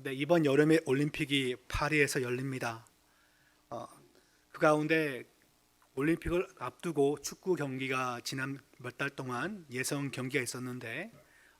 네, 이번 여름에 올림픽이 파리에서 열립니다. 어, 그 가운데 올림픽을 앞두고 축구 경기가 지난 몇 달 동안 예선 경기가 있었는데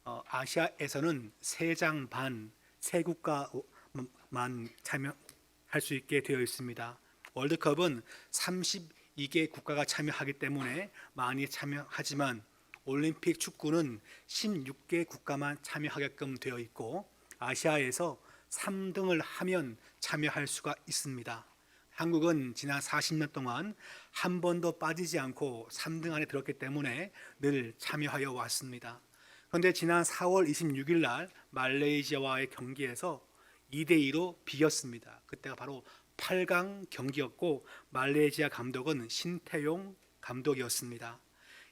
아시아에서는 세 장 반, 세 국가만 참여할 수 있게 되어 있습니다. 월드컵은 32개 국가가 참여하기 때문에 많이 참여하지만 올림픽 축구는 16개 국가만 참여하게끔 되어 있고 아시아에서 3등을 하면 참여할 수가 있습니다. 한국은 지난 40년 동안 한 번도 빠지지 않고 3등 안에 들었기 때문에 늘 참여하여 왔습니다. 그런데 지난 4월 26일 날 말레이시아와의 경기에서 2대2로 비겼습니다. 그때가 바로 8강 경기였고 말레이시아 감독은 신태용 감독이었습니다.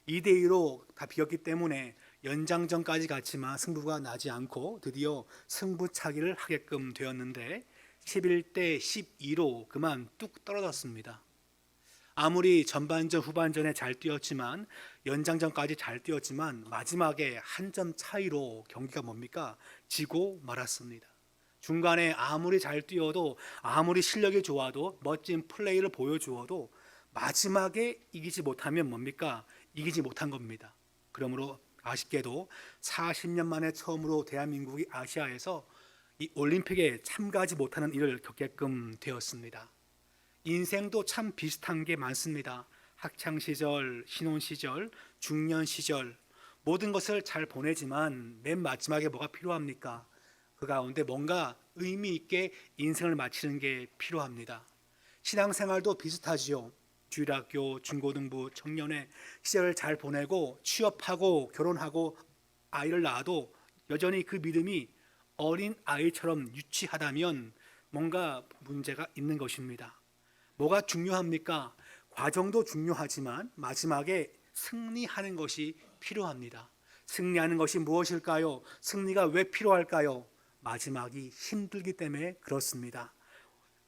2대2로 다 비겼기 때문에 연장전까지 갔지만 승부가 나지 않고 드디어 승부차기를 하게끔 되었는데 11대 12로 그만 뚝 떨어졌습니다. 아무리 전반전 후반전에 잘 뛰었지만 연장전까지 잘 뛰었지만 마지막에 한 점 차이로 경기가 뭡니까? 지고 말았습니다. 중간에 아무리 잘 뛰어도 아무리 실력이 좋아도 멋진 플레이를 보여주어도 마지막에 이기지 못하면 뭡니까? 이기지 못한 겁니다. 그러므로 아쉽게도 40년 만에 처음으로 대한민국이 아시아에서 이 올림픽에 참가하지 못하는 일을 겪게끔 되었습니다. 인생도 참 비슷한 게 많습니다. 학창 시절, 신혼 시절, 중년 시절 모든 것을 잘 보내지만 맨 마지막에 뭐가 필요합니까? 그 가운데 뭔가 의미 있게 인생을 마치는 게 필요합니다. 신앙생활도 비슷하지요. 주일학교, 중고등부, 청년의 시절을 잘 보내고 취업하고 결혼하고 아이를 낳아도 여전히 그 믿음이 어린 아이처럼 유치하다면 뭔가 문제가 있는 것입니다. 뭐가 중요합니까? 과정도 중요하지만 마지막에 승리하는 것이 필요합니다. 승리하는 것이 무엇일까요? 승리가 왜 필요할까요? 마지막이 힘들기 때문에 그렇습니다.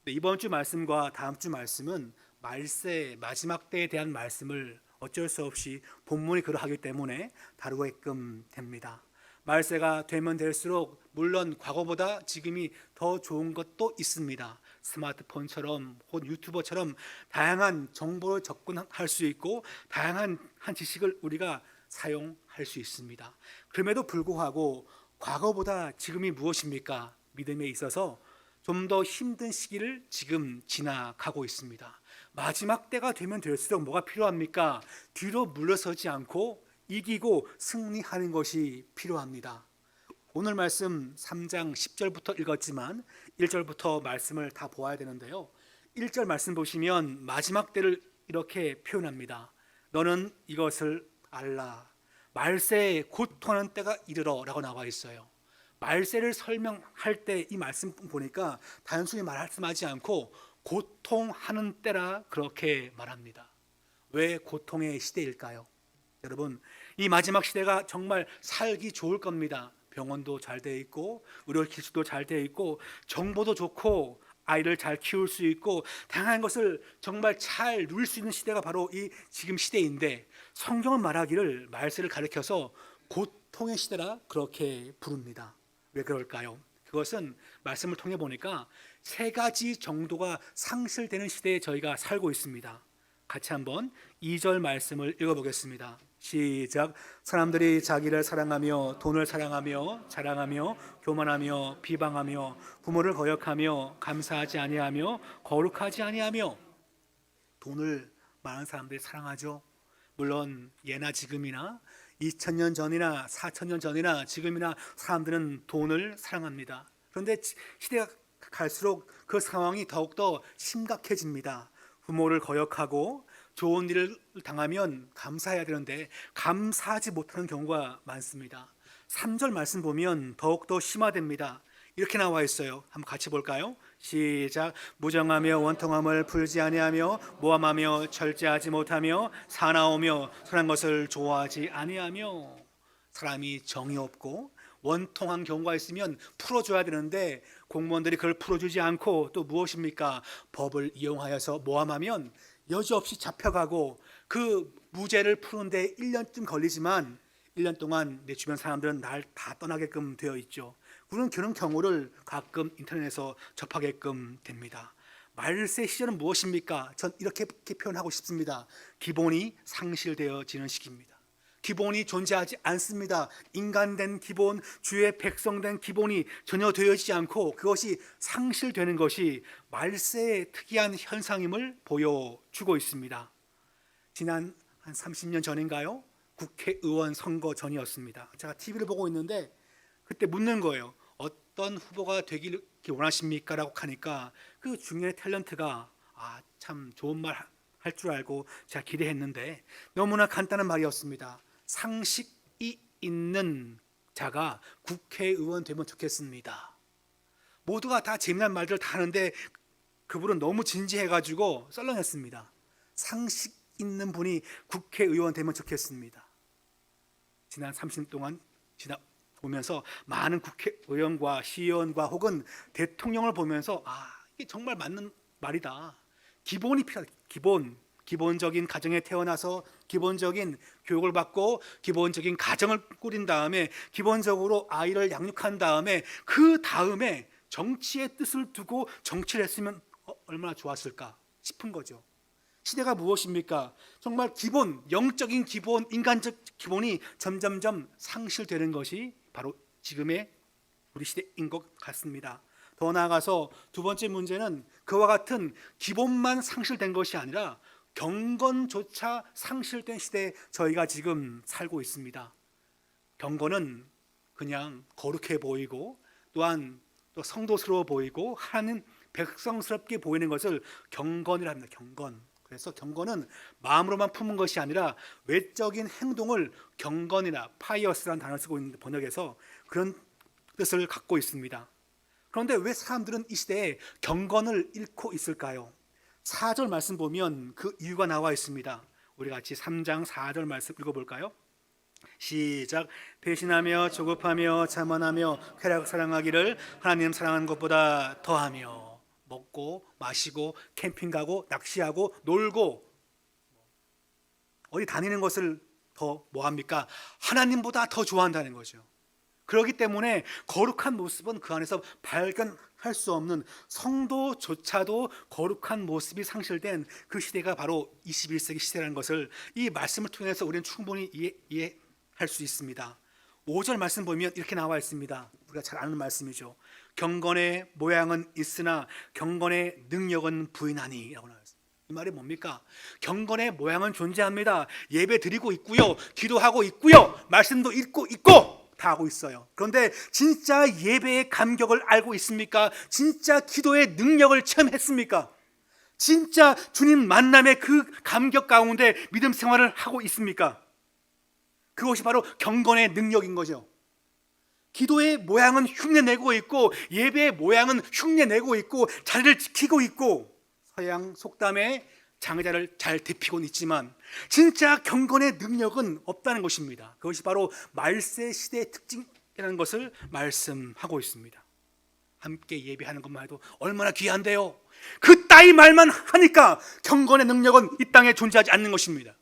이번 주 말씀과 다음 주 말씀은 말세 마지막 때에 대한 말씀을 어쩔 수 없이 본문이 그러하기 때문에 다루게끔 됩니다. 말세가 되면 될수록 물론 과거보다 지금이 더 좋은 것도 있습니다. 스마트폰처럼 혹은 유튜버처럼 다양한 정보를 접근할 수 있고 다양한 지식을 우리가 사용할 수 있습니다. 그럼에도 불구하고 과거보다 지금이 무엇입니까? 믿음에 있어서 좀 더 힘든 시기를 지금 지나가고 있습니다. 마지막 때가 되면 될수록 뭐가 필요합니까? 뒤로 물러서지 않고 이기고 승리하는 것이 필요합니다. 오늘 말씀 3장 10절부터 읽었지만 1절부터 말씀을 다 보아야 되는데요. 1절 말씀 보시면 마지막 때를 이렇게 표현합니다. 너는 이것을 알라. 말세에 고통하는 때가 이르러 라고 나와 있어요. 말세를 설명할 때 이 말씀 보니까 단순히 말씀하지 않고 고통하는 때라 그렇게 말합니다. 왜 고통의 시대일까요? 여러분, 이 마지막 시대가 정말 살기 좋을 겁니다. 병원도 잘 돼 있고 의료 기술도 잘 돼 있고 정보도 좋고 아이를 잘 키울 수 있고 다양한 것을 정말 잘 누릴 수 있는 시대가 바로 이 지금 시대인데 성경은 말하기를 말세를 가리켜서 고통의 시대라 그렇게 부릅니다. 왜 그럴까요? 그것은 말씀을 통해 보니까 세 가지 정도가 상실되는 시대에 저희가 살고 있습니다. 같이 한번 2절 말씀을 읽어보겠습니다. 시작. 사람들이 자기를 사랑하며 돈을 사랑하며 자랑하며 교만하며 비방하며 부모를 거역하며 감사하지 아니하며 거룩하지 아니하며. 돈을 많은 사람들이 사랑하죠. 물론 예나 지금이나 2000년 전이나 4000년 전이나 지금이나 사람들은 돈을 사랑합니다. 그런데 시대가 갈수록 그 상황이 더욱더 심각해집니다. 부모를 거역하고 좋은 일을 당하면 감사해야 되는데 감사하지 못하는 경우가 많습니다. 3절 말씀 보면 더욱더 심화됩니다. 이렇게 나와 있어요. 한번 같이 볼까요? 시작. 무정하며 원통함을 풀지 아니하며 모함하며 절제하지 못하며 사나우며 선한 것을 좋아하지 아니하며. 사람이 정이 없고 원통한 경우가 있으면 풀어줘야 되는데 공무원들이 그걸 풀어주지 않고 또 무엇입니까? 법을 이용하여서 모함하면 여지없이 잡혀가고 그 무죄를 푸는데 1년쯤 걸리지만 1년 동안 내 주변 사람들은 날 다 떠나게끔 되어 있죠. 그런 경우를 가끔 인터넷에서 접하게끔 됩니다. 말세 시절은 무엇입니까? 전 이렇게 표현하고 싶습니다. 기본이 상실되어지는 시기입니다. 기본이 존재하지 않습니다. 인간된 기본, 주의 백성된 기본이 전혀 되어지지 않고 그것이 상실되는 것이 말세의 특이한 현상임을 보여주고 있습니다. 지난 한 30년 전인가요? 국회의원 선거 전이었습니다. 제가 TV를 보고 있는데 그때 묻는 거예요. 어떤 후보가 되길 원하십니까? 라고 하니까 그 중년의 탤런트가 참 좋은 말 할 줄 알고 제가 기대했는데 너무나 간단한 말이었습니다. 상식이 있는 자가 국회의원 되면 좋겠습니다. 모두가 다 재미난 말들을 다 하는데 그분은 너무 진지해가지고 썰렁했습니다. 상식 있는 분이 국회의원 되면 좋겠습니다. 지난 30년 동안 보면서 많은 국회의원과 시의원과 혹은 대통령을 보면서 이게 정말 맞는 말이다. 기본이 필요하다. 기본적인 가정에 태어나서 기본적인 교육을 받고 기본적인 가정을 꾸린 다음에 기본적으로 아이를 양육한 다음에 그 다음에 정치의 뜻을 두고 정치를 했으면 얼마나 좋았을까 싶은 거죠. 시대가 무엇입니까? 정말 기본, 영적인 기본, 인간적 기본이 점점점 상실되는 것이 바로 지금의 우리 시대인 것 같습니다. 더 나아가서 두 번째 문제는 그와 같은 기본만 상실된 것이 아니라 경건조차 상실된 시대에 저희가 지금 살고 있습니다. 경건은 그냥 거룩해 보이고 또한 또 성도스러워 보이고 하나님 백성스럽게 보이는 것을 경건이라 합니다. 경건. 그래서 경건은 마음으로만 품은 것이 아니라 외적인 행동을 경건이나 파이어스라는 단어를 쓰고 있는 번역에서 그런 뜻을 갖고 있습니다. 그런데 왜 사람들은 이 시대에 경건을 잃고 있을까요? 4절 말씀 보면 그 이유가 나와 있습니다. 우리 같이 3장 4절 말씀 읽어볼까요? 시작. 배신하며 조급하며 자만하며 쾌락 사랑하기를 하나님 사랑하는 것보다 더하며 먹고 마시고 캠핑 가고 낚시하고 놀고 어디 다니는 것을 더 뭐합니까? 하나님보다 더 좋아한다는 거죠. 그렇기 때문에 거룩한 모습은 그 안에서 발견할 수 없는 성도조차도 거룩한 모습이 상실된 그 시대가 바로 21세기 시대라는 것을 이 말씀을 통해서 우리는 충분히 이해할 수 있습니다. 5절 말씀 보면 이렇게 나와 있습니다. 우리가 잘 아는 말씀이죠. 경건의 모양은 있으나 경건의 능력은 부인하니 라고 나와 있습니다. 이 말이 뭡니까? 경건의 모양은 존재합니다. 예배 드리고 있고요, 기도하고 있고요, 말씀도 읽고 있고 다 하고 있어요. 그런데 진짜 예배의 감격을 알고 있습니까? 진짜 기도의 능력을 체험했습니까? 진짜 주님 만남의 그 감격 가운데 믿음 생활을 하고 있습니까? 그것이 바로 경건의 능력인 거죠. 기도의 모양은 흉내내고 있고 예배의 모양은 흉내내고 있고 자리를 지키고 있고 서양 속담에 장자를 잘 데피고는 있지만 진짜 경건의 능력은 없다는 것입니다. 그것이 바로 말세 시대의 특징이라는 것을 말씀하고 있습니다. 함께 예배하는 것만 해도 얼마나 귀한데요. 그 따위 말만 하니까 경건의 능력은 이 땅에 존재하지 않는 것입니다.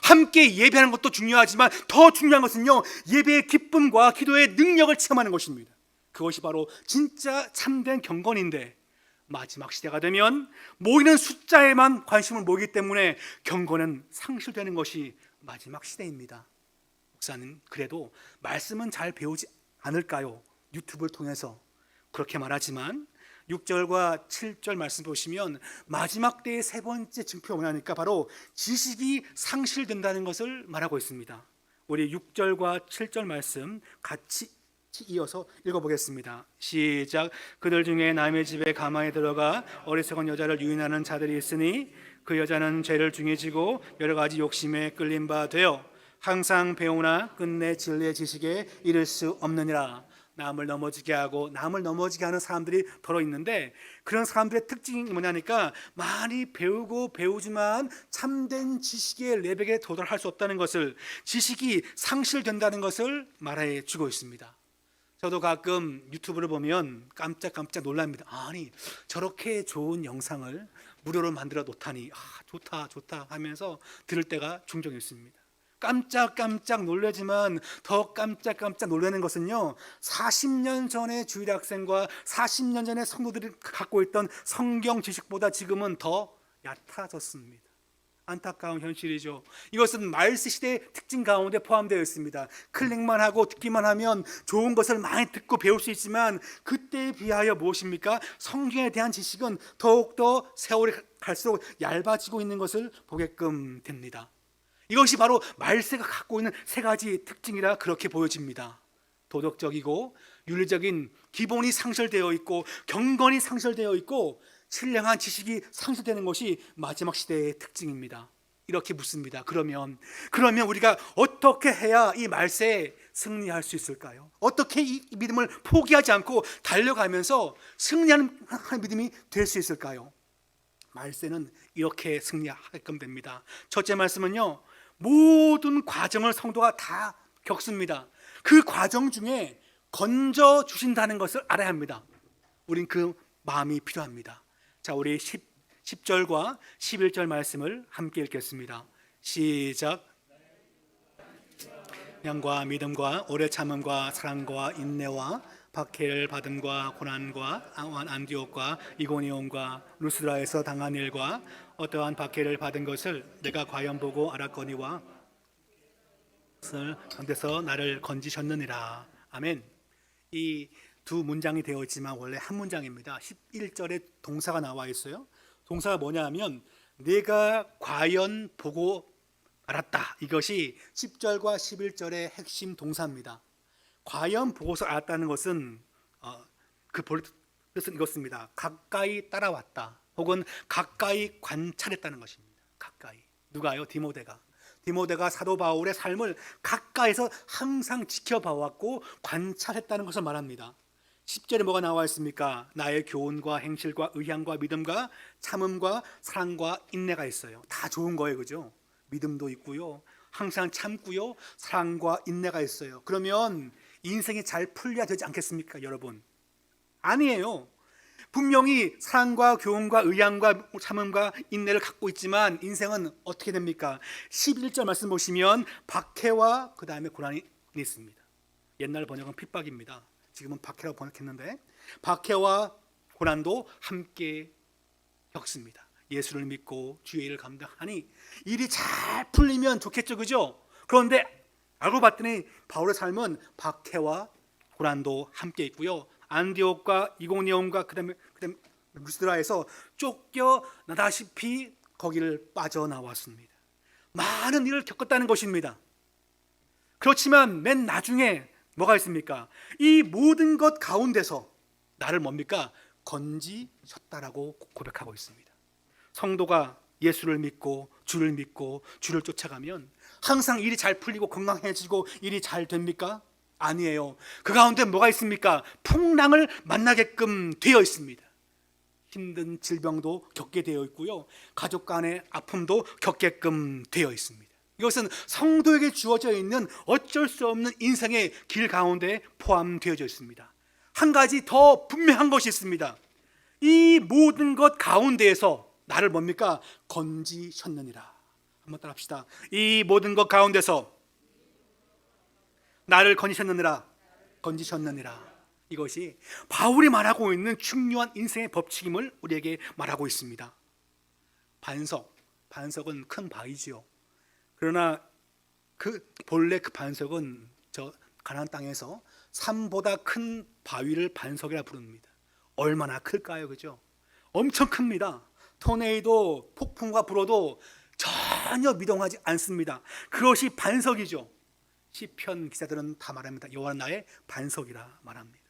함께 예배하는 것도 중요하지만 더 중요한 것은요, 예배의 기쁨과 기도의 능력을 체험하는 것입니다. 그것이 바로 진짜 참된 경건인데 마지막 시대가 되면 모이는 숫자에만 관심을 모이기 때문에 경건은 상실되는 것이 마지막 시대입니다. 목사님, 그래도 말씀은 잘 배우지 않을까요? 유튜브를 통해서 그렇게 말하지만 6절과 7절 말씀 보시면 마지막 때의 세 번째 증표가 뭐냐니까 바로 지식이 상실된다는 것을 말하고 있습니다. 우리 6절과 7절 말씀 같이 이어서 읽어보겠습니다. 시작. 그들 중에 남의 집에 가만히 들어가 어리석은 여자를 유인하는 자들이 있으니 그 여자는 죄를 중해지고 여러 가지 욕심에 끌린 바 되어 항상 배우나 끝내 진리의 지식에 이를 수 없느니라. 남을 넘어지게 하고 남을 넘어지게 하는 사람들이 더러 있는데 그런 사람들의 특징이 뭐냐니까 많이 배우고 배우지만 참된 지식의 레벨에 도달할 수 없다는 것을, 지식이 상실된다는 것을 말해 주고 있습니다. 저도 가끔 유튜브를 보면 깜짝 놀랍니다. 아니, 저렇게 좋은 영상을 무료로 만들어 놓다니 좋다 하면서 들을 때가 종종 있습니다. 깜짝깜짝 놀라지만 더 깜짝깜짝 놀라는 것은요, 40년 전에 주일학생과 40년 전에 성도들이 갖고 있던 성경 지식보다 지금은 더 얕아졌습니다. 안타까운 현실이죠. 이것은 말세 시대의 특징 가운데 포함되어 있습니다. 클릭만 하고 듣기만 하면 좋은 것을 많이 듣고 배울 수 있지만 그때에 비하여 무엇입니까? 성경에 대한 지식은 더욱더 세월이 갈수록 얇아지고 있는 것을 보게끔 됩니다. 이것이 바로 말세가 갖고 있는 세 가지 특징이라 그렇게 보여집니다. 도덕적이고 윤리적인 기본이 상실되어 있고 경건이 상실되어 있고 신령한 지식이 상실되는 것이 마지막 시대의 특징입니다. 이렇게 묻습니다. 그러면 우리가 어떻게 해야 이 말세에 승리할 수 있을까요? 어떻게 이 믿음을 포기하지 않고 달려가면서 승리하는 믿음이 될 수 있을까요? 말세는 이렇게 승리하게끔 됩니다. 첫째 말씀은요, 모든 과정을 성도가 다 겪습니다. 그 과정 중에 건져 주신다는 것을 알아야 합니다. 우린 그 마음이 필요합니다. 자, 우리 10절과 11절 말씀을 함께 읽겠습니다. 시작. 양과 믿음과 오래 참음과 사랑과 인내와 박해를 받음과 고난과 안디옥과 이고니온과 루스드라에서 당한 일과 어떠한 박해를 받은 것을 내가 과연 보고 알았거니와 가운데서 나를 건지셨느니라. 아멘. 이 두 문장이 되어 있지만 원래 한 문장입니다. 11절에 동사가 나와 있어요. 동사가 뭐냐 하면 내가 과연 보고 알았다. 이것이 10절과 11절의 핵심 동사입니다. 과연 보고서 알았다는 것은 그 뜻은 이것입니다. 가까이 따라왔다. 혹은 가까이 관찰했다는 것입니다. 가까이. 누가요? 디모데가 사도 바울의 삶을 가까이서 항상 지켜봐왔고 관찰했다는 것을 말합니다. 10절에 뭐가 나와 있습니까? 나의 교훈과 행실과 의향과 믿음과 참음과 사랑과 인내가 있어요. 다 좋은 거예요, 그죠? 믿음도 있고요, 항상 참고요, 사랑과 인내가 있어요. 그러면 인생이 잘 풀려야 되지 않겠습니까, 여러분? 아니에요. 분명히 사랑과 교훈과 의향과 참음과 인내를 갖고 있지만 인생은 어떻게 됩니까? 11절 말씀 보시면 박해와 그 다음에 고난이 있습니다. 옛날 번역은 핍박입니다. 지금은 박해라고 번역했는데 박해와 고난도 함께 겪습니다. 예수를 믿고 주의 일을 감당하니 일이 잘 풀리면 좋겠죠, 그죠? 그런데 알고 봤더니 바울의 삶은 박해와 고난도 함께 있고요, 안디옥과 이고니온과 그다음에 루스드라에서 쫓겨나다시피 거기를 빠져나왔습니다. 많은 일을 겪었다는 것입니다. 그렇지만 맨 나중에 뭐가 있습니까? 이 모든 것 가운데서 나를 뭡니까? 건지셨다라고 고백하고 있습니다. 성도가 예수를 믿고 주를 쫓아가면 항상 일이 잘 풀리고 건강해지고 일이 잘 됩니까? 아니에요. 그 가운데 뭐가 있습니까? 풍랑을 만나게끔 되어 있습니다. 힘든 질병도 겪게 되어 있고요, 가족 간의 아픔도 겪게끔 되어 있습니다. 이것은 성도에게 주어져 있는 어쩔 수 없는 인생의 길 가운데 포함되어져 있습니다. 한 가지 더 분명한 것이 있습니다. 이 모든 것 가운데에서 나를 뭡니까? 건지셨느니라. 한번 따라 합시다. 이 모든 것 가운데서 나를 건지셨느니라. 이것이 바울이 말하고 있는 중요한 인생의 법칙임을 우리에게 말하고 있습니다. 반석은 큰 바위지요. 그러나 본래 그 반석은 저 가나안 땅에서 산보다 큰 바위를 반석이라 부릅니다. 얼마나 클까요, 그죠? 엄청 큽니다. 토네이도 폭풍과 불어도 전혀 미동하지 않습니다. 그것이 반석이죠. 시편 기자들은 다 말합니다. 여호와는 나의 반석이라 말합니다.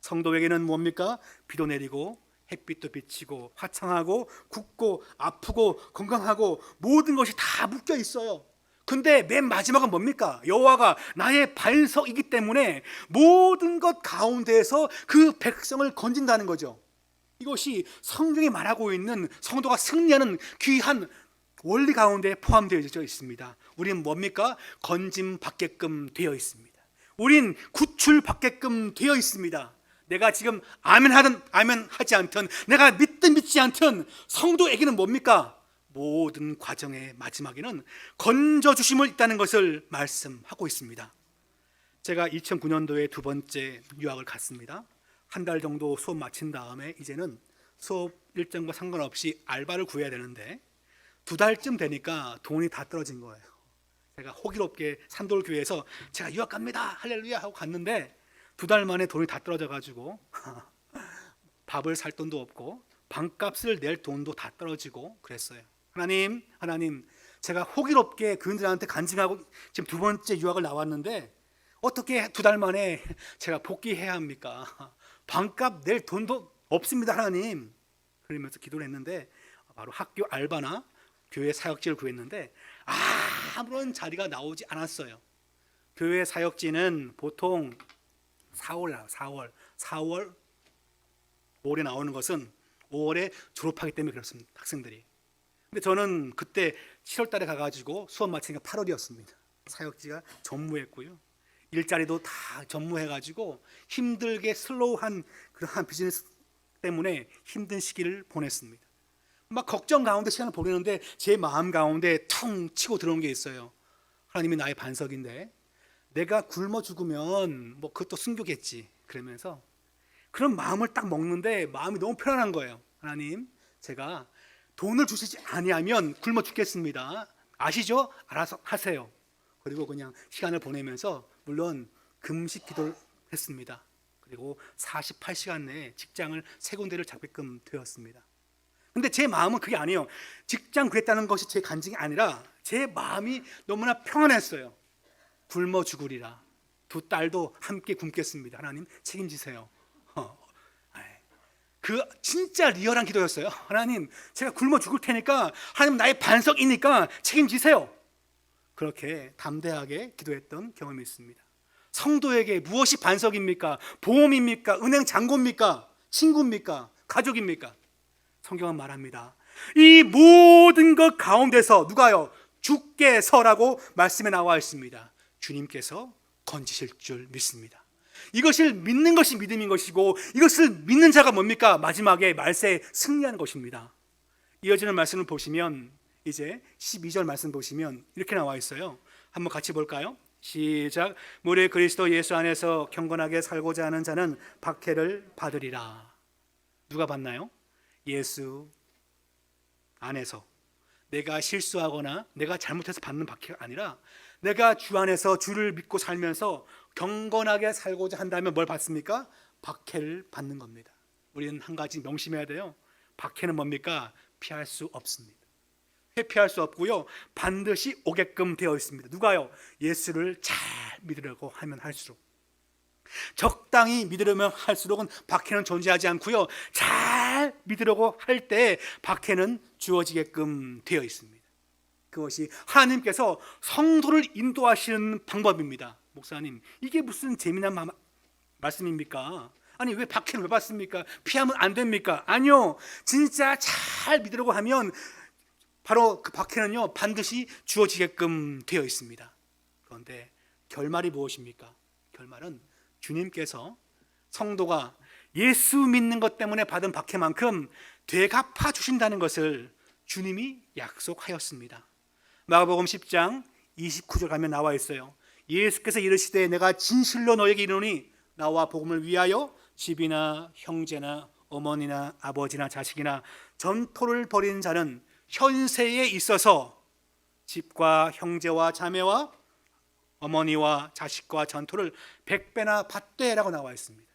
성도에게는 뭡니까? 비도 내리고 햇빛도 비치고 화창하고 굽고 아프고 건강하고 모든 것이 다 묶여 있어요. 근데 맨 마지막은 뭡니까? 여호와가 나의 반석이기 때문에 모든 것 가운데에서 그 백성을 건진다는 거죠. 이것이 성경이 말하고 있는 성도가 승리하는 귀한 원리 가운데 포함되어 있습니다. 우린 뭡니까? 건짐 받게끔 되어 있습니다. 우린 구출 받게끔 되어 있습니다. 내가 지금 아멘 하든 아멘 하지 않든, 내가 믿든 믿지 않든 성도에게는 뭡니까? 모든 과정의 마지막에는 건져주심을 있다는 것을 말씀하고 있습니다. 제가 2009년도에 두 번째 유학을 갔습니다. 한 달 정도 수업 마친 다음에 이제는 수업 일정과 상관없이 알바를 구해야 되는데 두 달쯤 되니까 돈이 다 떨어진 거예요. 제가 호기롭게 산돌교회에서 제가 유학 갑니다 할렐루야 하고 갔는데 두 달 만에 돈이 다 떨어져 가지고 밥을 살 돈도 없고 방값을 낼 돈도 다 떨어지고 그랬어요. 하나님, 제가 호기롭게 그분들한테 간증하고 지금 두 번째 유학을 나왔는데 어떻게 두 달 만에 제가 복귀해야 합니까? 방값 낼 돈도 없습니다, 하나님. 그러면서 기도를 했는데 바로 학교 알바나 교회 사역지를 구했는데 아무런 자리가 나오지 않았어요. 교회 사역지는 보통 4월 5월에 나오는 것은 5월에 졸업하기 때문에 그렇습니다, 학생들이. 근데 저는 그때 7월 달에 가가지고 수업 마치니까 8월이었습니다. 사역지가 전무했고요. 일자리도 다 전무해가지고 힘들게 슬로우한 그러한 비즈니스 때문에 힘든 시기를 보냈습니다. 막 걱정 가운데 시간을 보내는데 제 마음 가운데 텅 치고 들어온 게 있어요. 하나님이 나의 반석인데 내가 굶어 죽으면 뭐 그것도 순교겠지. 그러면서 그런 마음을 딱 먹는데 마음이 너무 편안한 거예요. 하나님, 제가 돈을 주시지 아니하면 굶어 죽겠습니다. 아시죠? 알아서 하세요. 그리고 그냥 시간을 보내면서 물론 금식 기도를 했습니다. 그리고 48시간 내에 직장을 세 군데를 잡게끔 되었습니다. 근데 제 마음은 그게 아니에요. 직장 구했다는 것이 제 간증이 아니라 제 마음이 너무나 평안했어요. 굶어 죽으리라. 두 딸도 함께 굶겠습니다. 하나님 책임지세요. 그 진짜 리얼한 기도였어요. 하나님, 제가 굶어 죽을 테니까 하나님 나의 반석이니까 책임지세요. 그렇게 담대하게 기도했던 경험이 있습니다. 성도에게 무엇이 반석입니까? 보험입니까? 은행 잔고입니까? 친구입니까? 가족입니까? 성경은 말합니다. 이 모든 것 가운데서 누가요? 주께서라고 말씀에 나와 있습니다. 주님께서 건지실 줄 믿습니다. 이것을 믿는 것이 믿음인 것이고 이것을 믿는 자가 뭡니까? 마지막에 말세에 승리하는 것입니다. 이어지는 말씀을 보시면 이제 12절 말씀 보시면 이렇게 나와 있어요. 한번 같이 볼까요? 시작. 무릇 그리스도 예수 안에서 경건하게 살고자 하는 자는 박해를 받으리라. 누가 받나요? 예수 안에서. 내가 실수하거나 내가 잘못해서 받는 박해가 아니라 내가 주 안에서 주를 믿고 살면서 경건하게 살고자 한다면 뭘 받습니까? 박해를 받는 겁니다. 우리는 한 가지 명심해야 돼요. 박해는 뭡니까? 피할 수 없습니다. 회피할 수 없고요, 반드시 오게끔 되어 있습니다. 누가요? 예수를 잘 믿으려고 하면 할수록, 적당히 믿으려면 할수록은 박해는 존재하지 않고요, 잘 믿으려고 할 때 박해는 주어지게끔 되어 있습니다. 그것이 하나님께서 성도를 인도하시는 방법입니다. 목사님, 이게 무슨 재미난 말씀입니까? 아니, 왜 박해를 왜 받습니까? 피하면 안 됩니까? 아니요, 진짜 잘 믿으려고 하면 바로 그 박해는요 반드시 주어지게끔 되어 있습니다. 그런데 결말이 무엇입니까? 결말은 주님께서 성도가 예수 믿는 것 때문에 받은 박해만큼 되갚아 주신다는 것을 주님이 약속하였습니다. 마가복음 10장 29절 가면 나와 있어요. 예수께서 이르시되 내가 진실로 너에게 이르노니 나와 복음을 위하여 집이나 형제나 어머니나 아버지나 자식이나 전토를 벌이는 자는 현세에 있어서 집과 형제와 자매와 어머니와 자식과 전토를 100배나 받되라고 나와 있습니다.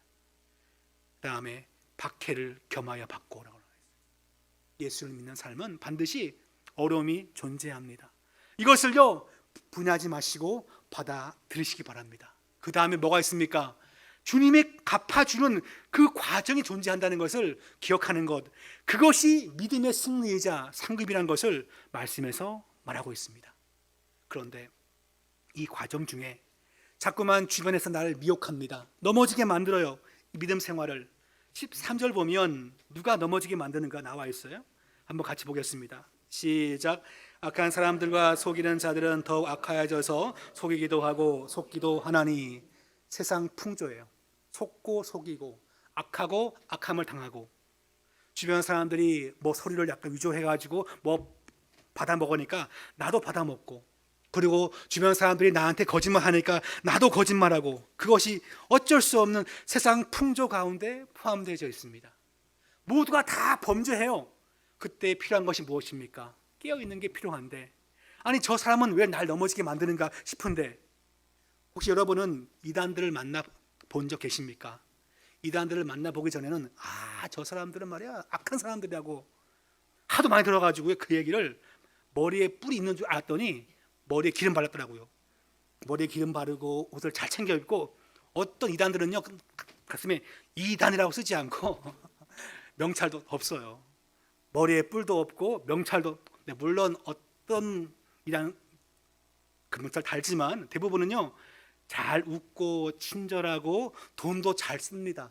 그 다음에 박해를 겸하여 받고 오라고 나와 있습니다. 예수를 믿는 삶은 반드시 어려움이 존재합니다. 이것을요 분하지 마시고 받아들이시기 바랍니다. 그 다음에 뭐가 있습니까? 주님이 갚아주는 그 과정이 존재한다는 것을 기억하는 것, 그것이 믿음의 승리이자 상급이라는 것을 말씀에서 말하고 있습니다. 그런데 이 과정 중에 자꾸만 주변에서 나를 미혹합니다. 넘어지게 만들어요. 믿음 생활을. 13절 보면 누가 넘어지게 만드는가 나와 있어요. 한번 같이 보겠습니다. 시작. 악한 사람들과 속이는 자들은 더욱 악하여져서 속이기도 하고 속기도 하나니. 세상 풍조예요. 속고 속이고 악하고 악함을 당하고 주변 사람들이 뭐 소리를 약간 위조해가지고 뭐 받아 먹으니까 나도 받아 먹고, 그리고 주변 사람들이 나한테 거짓말하니까 나도 거짓말하고, 그것이 어쩔 수 없는 세상 풍조 가운데 포함되어 있습니다. 모두가 다 범죄해요. 그때 필요한 것이 무엇입니까? 깨어있는 게 필요한데, 아니 저 사람은 왜 날 넘어지게 만드는가 싶은데, 혹시 여러분은 이단들을 만나본 적 계십니까? 이단들을 만나보기 전에는 저 사람들은 말이야 악한 사람들이라고 하도 많이 들어가지고 그 얘기를 머리에 뿔이 있는 줄 알았더니 머리에 기름 발랐더라고요. 머리에 기름 바르고 옷을 잘 챙겨 입고, 어떤 이단들은요 가슴에 이단이라고 쓰지 않고 명찰도 없어요. 머리에 뿔도 없고 명찰도, 물론 어떤 이단 그 명찰 달지만 대부분은요 잘 웃고 친절하고 돈도 잘 씁니다.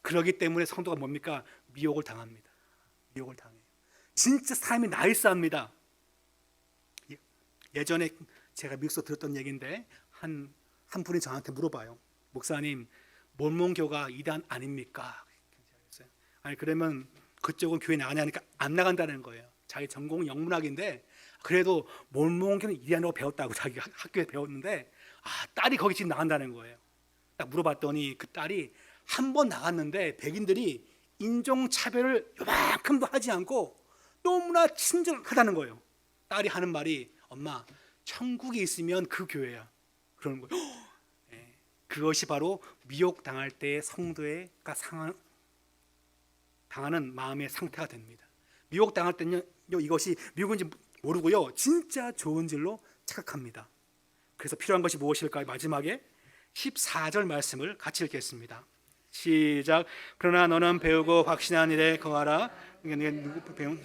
그러기 때문에 성도가 뭡니까? 미혹을 당합니다. 미혹을 당해요. 진짜 삶이 나이스합니다. 예전에 제가 미국에서 들었던 얘기인데 한 분이 저한테 물어봐요. 목사님, 몰몬교가 이단 아닙니까? 아니 그러면 그쪽은 교회 나가냐니까 안 나간다는 거예요. 자기 전공은 영문학인데 그래도 몰몬교는 이단이라고 배웠다고 자기가 학교에 배웠는데, 딸이 거기 지금 나간다는 거예요. 딱 물어봤더니 그 딸이 한 번 나갔는데 백인들이 인종차별을 요만큼도 하지 않고 너무나 친절하다는 거예요. 딸이 하는 말이, 엄마 천국에 있으면 그 교회야, 그러는 거예요. 네. 그것이 바로 미혹당할 때의 성도가 당하는 마음의 상태가 됩니다. 미혹당할 때는 이것이 미혹인지 모르고요 진짜 좋은 줄로 착각합니다. 그래서 필요한 것이 무엇일까요? 마지막에 14절 말씀을 같이 읽겠습니다. 시작. 그러나 너는 배우고 확신한 일에 거하라. 내가 누구 배운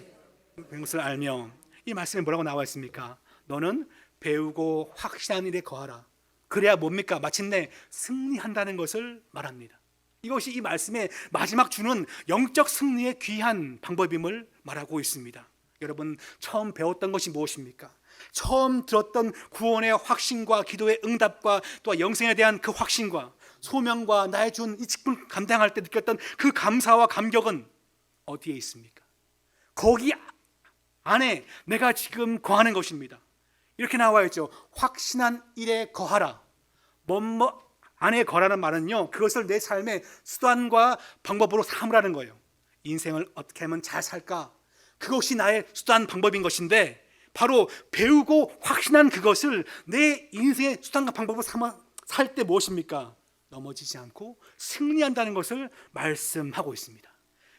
것을 알며. 이 말씀에 뭐라고 나와 있습니까? 너는 배우고 확신한 일에 거하라. 그래야 뭡니까? 마침내 승리한다는 것을 말합니다. 이것이 이 말씀의 마지막 주는 영적 승리의 귀한 방법임을 말하고 있습니다. 여러분, 처음 배웠던 것이 무엇입니까? 처음 들었던 구원의 확신과 기도의 응답과 또 영생에 대한 그 확신과 소명과 나의 준 이 직분을 감당할 때 느꼈던 그 감사와 감격은 어디에 있습니까? 거기 안에 내가 지금 거하는 것입니다. 이렇게 나와 있죠. 확신한 일에 거하라. 뭐뭐 안에 거라는 말은요, 그것을 내 삶의 수단과 방법으로 삼으라는 거예요. 인생을 어떻게 하면 잘 살까? 그것이 나의 수단 방법인 것인데, 바로 배우고 확신한 그것을 내 인생의 수단과 방법으로 삼아 살 때 무엇입니까? 넘어지지 않고 승리한다는 것을 말씀하고 있습니다.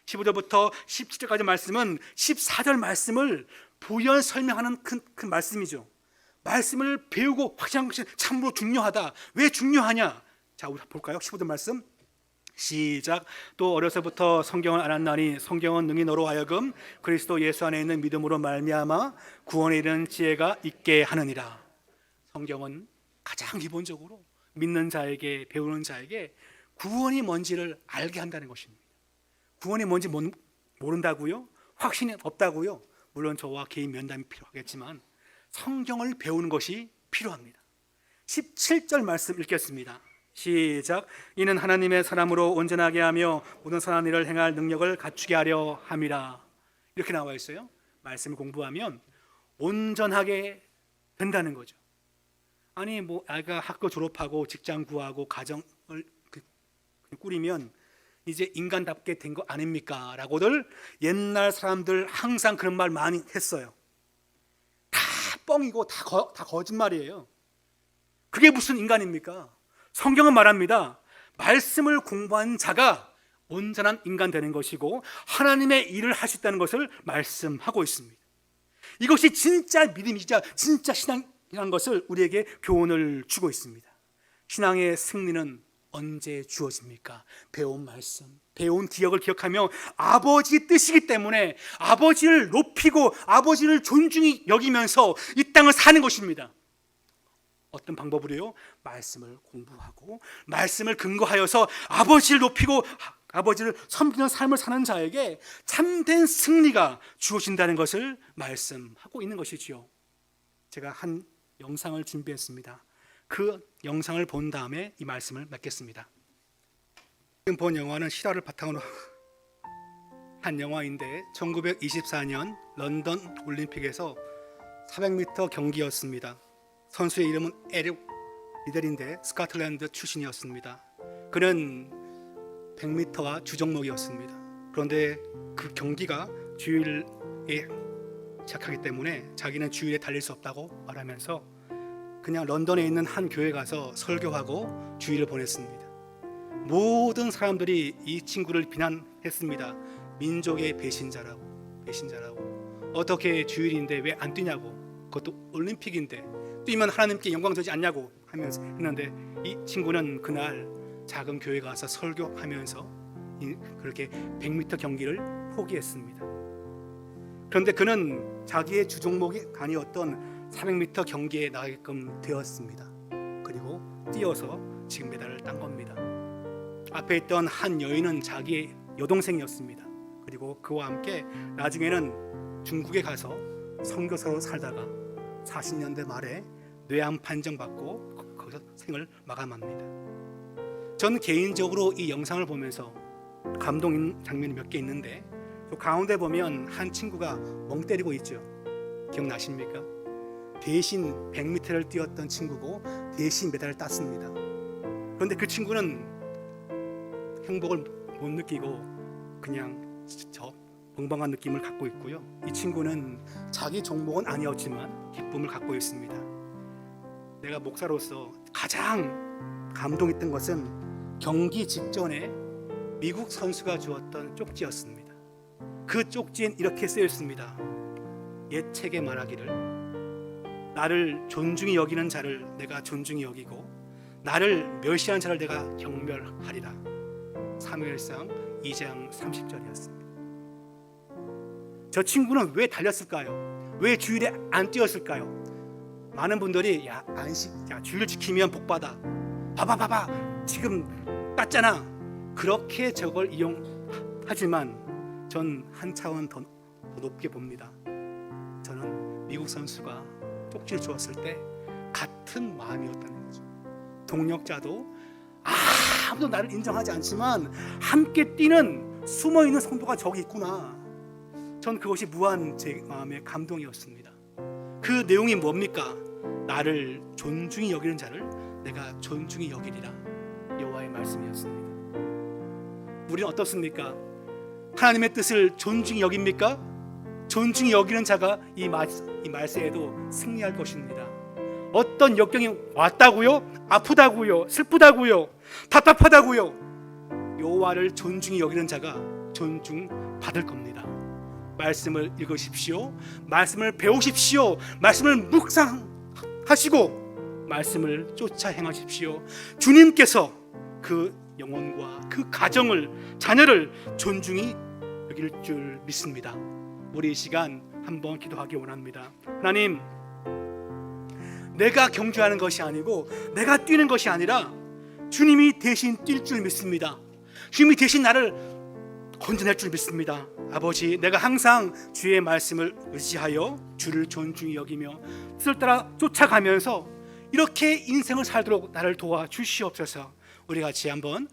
15절부터 17절까지 말씀은 14절 말씀을 부연 설명하는 큰 말씀이죠. 말씀을 배우고 확신하는 것이 참으로 중요하다. 왜 중요하냐? 자, 우리 볼까요? 15절 말씀 시작. 또 어려서부터 성경을 알았나니 성경은 능히 너로 하여금 그리스도 예수 안에 있는 믿음으로 말미암아 구원에 이르는 지혜가 있게 하느니라. 성경은 가장 기본적으로 믿는 자에게, 배우는 자에게 구원이 뭔지를 알게 한다는 것입니다. 구원이 뭔지 모른다고요? 확신이 없다고요? 물론 저와 개인 면담이 필요하겠지만 성경을 배우는 것이 필요합니다. 17절 말씀 읽겠습니다. 시작. 이는 하나님의 사람으로 온전하게 하며 모든 선한 일을 행할 능력을 갖추게 하려 함이라. 이렇게 나와 있어요. 말씀을 공부하면 온전하게 된다는 거죠. 아니 뭐 아이가 학교 졸업하고 직장 구하고 가정을 꾸리면 이제 인간답게 된 거 아닙니까? 라고들 옛날 사람들 항상 그런 말 많이 했어요. 다 뻥이고 다 거짓말이에요. 그게 무슨 인간입니까? 성경은 말합니다. 말씀을 공부한 자가 온전한 인간 되는 것이고 하나님의 일을 할 수 있다는 것을 말씀하고 있습니다. 이것이 진짜 믿음이자 진짜 신앙이라는 것을 우리에게 교훈을 주고 있습니다. 신앙의 승리는 언제 주어집니까? 배운 말씀, 배운 기억을 기억하며 아버지 뜻이기 때문에 아버지를 높이고 아버지를 존중히 여기면서 이 땅을 사는 것입니다. 어떤 방법으로요? 말씀을 공부하고 말씀을 근거하여서 아버지를 높이고 아버지를 섬기는 삶을 사는 자에게 참된 승리가 주어진다는 것을 말씀하고 있는 것이지요. 제가 한 영상을 준비했습니다. 그 영상을 본 다음에 이 말씀을 맺겠습니다. 지금 본 영화는 실화를 바탕으로 한 영화인데 1924년 런던 올림픽에서 400m 경기였습니다. 선수의 이름은 에릭 리델인데 스코틀랜드 출신이었습니다. 그는 100m와 주종목이었습니다. 그런데 그 경기가 주일에 시작하기 때문에 자기는 주일에 달릴 수 없다고 말하면서 그냥 런던에 있는 한 교회 가서 설교하고 주일을 보냈습니다. 모든 사람들이 이 친구를 비난했습니다. 민족의 배신자라고. 어떻게 주일인데 왜 안 뛰냐고. 그것도 올림픽인데 뛰면 하나님께 영광 되지 않냐고 하면서 했는데 이 친구는 그날 작은 교회 가서 설교하면서 그렇게 100m 경기를 포기했습니다. 그런데 그는 자기의 주종목이 아니었던 400m 경기에 나가게끔 되었습니다. 그리고 뛰어서 지금 메달을 딴 겁니다. 앞에 있던 한 여인은 자기의 여동생이었습니다. 그리고 그와 함께 나중에는 중국에 가서 선교사로 살다가 40년대 말에 뇌암 판정받고 거기서 생을 마감합니다. 저는 개인적으로 이 영상을 보면서 감동 장면이 몇 개 있는데 그 가운데 보면 한 친구가 멍 때리고 있죠. 기억나십니까? 대신 100m를 뛰었던 친구고 대신 메달을 땄습니다. 그런데 그 친구는 행복을 못 느끼고 그냥 저 벙벙한 느낌을 갖고 있고요. 이 친구는 자기 종목은 아니었지만 기쁨을 갖고 있습니다. 내가 목사로서 가장 감동했던 것은 경기 직전에 미국 선수가 주었던 쪽지였습니다. 그 쪽지엔 이렇게 쓰여 있습니다. 옛 책에 말하기를 나를 존중히 여기는 자를 내가 존중히 여기고 나를 멸시하는 자를 내가 경멸하리라. 사무엘상 2장 30절이었습니다. 저 친구는 왜 달렸을까요? 왜 주일에 안 뛰었을까요? 많은 분들이 야 주일 지키면 복받아. 봐봐 지금 땄잖아. 그렇게 저걸 이용하지만 전 한 차원 더 높게 봅니다. 저는 미국 선수가 쪽지를 주었을 때 같은 마음이었다는 거죠. 동력자도 아무도 나를 인정하지 않지만 함께 뛰는 숨어있는 성도가 저기 있구나. 전 그것이 무한 제 마음의 감동이었습니다. 그 내용이 뭡니까? 나를 존중히 여기는 자를 내가 존중히 여기리라. 여호와의 말씀이었습니다. 우리는 어떻습니까? 하나님의 뜻을 존중히 여깁니까? 존중히 여기는 자가 이 말세에도 승리할 것입니다. 어떤 역경이 왔다고요? 아프다고요? 슬프다고요? 답답하다고요? 여호와를 존중히 여기는 자가 존중받을 겁니다. 말씀을 읽으십시오. 말씀을 배우십시오. 말씀을 묵상하시고 말씀을 쫓아 행하십시오. 주님께서 그 영혼과 그 가정을 자녀를 존중히 여길 줄 믿습니다. 우리 이 시간 한번 기도하기 원합니다. 하나님, 내가 경주하는 것이 아니고 내가 뛰는 것이 아니라 주님이 대신 뛸 줄 믿습니다. 주님이 대신 나를 건져낼 줄 믿습니다. 아버지, 내가 항상 주의 말씀을 의지하여 주를 존중히 여기며 뜻을 따라 쫓아가면서 이렇게 인생을 살도록 나를 도와주시옵소서. 우리 같이 한번